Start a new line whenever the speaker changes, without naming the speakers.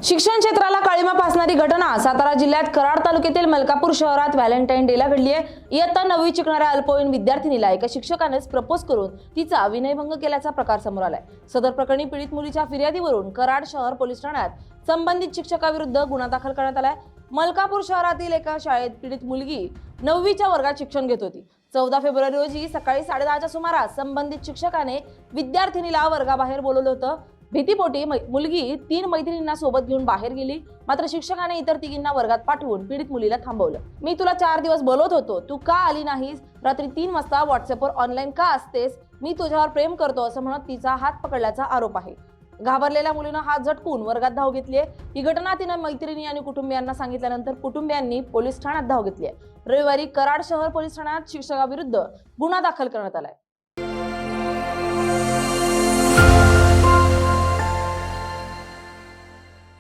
शिक्षण क्षेत्राला काळीमा फासणारी घटना सातारा जिल्ह्यात कराड तालुक्यातील मलकापूर शहरात व्हॅलेंटाईन डेला घडली आहे। इयत्ता 9वी शिकणाऱ्या अल्पवयीन विद्यार्थिनीला एका शिक्षकानेच प्रपोज करून तिचा विनयभंग केल्याचा प्रकार समोर आलाय। सदर प्रकरणी पीडित मुलीच्या फिर्यादीवरून कराड शहर पोलीस ठाण्यात संबंधित शिक्षकाविरुद्ध गुन्हा दाखल करण्यात आलाय। मलकापूर शहरातील एका शाळेत पीडित मुलगी 9वीच्या वर्गात शिक्षण घेत होती। 14 फेब्रुवारी रोजी सकाळी 10:30च्या सुमारास संबंधित शिक्षकाने विद्यार्थिनीला वर्गाबाहेर बोलवलं होतं। भीतीपोटी मुलगी 3 मैत्रिणींना सोबत घेऊन बाहेर गेली, मात्र शिक्षकाने इतर तिघींना वर्गात पाठवून पीडित मुलीला थांबवलं। मी तुला 4 दिवस बोलवत होतो, तू का आली नाहीस? रात्री 3 वाजता व्हॉट्सअपवर ऑनलाईन का असतेस? मी तुझ्यावर प्रेम करतो असं म्हणत तिचा हात पकडल्याचा आरोप आहे। घाबरलेल्या मुलीनं हात झटकून वर्गात धाव घेतली आहे। ही घटना तिनं मैत्रिणी आणि कुटुंबियांना सांगितल्यानंतर कुटुंबियांनी पोलीस ठाण्यात धाव घेतली आहे। रविवारी कराड शहर पोलीस ठाण्यात शिक्षकाविरुद्ध गुन्हा दाखल करण्यात आलाय।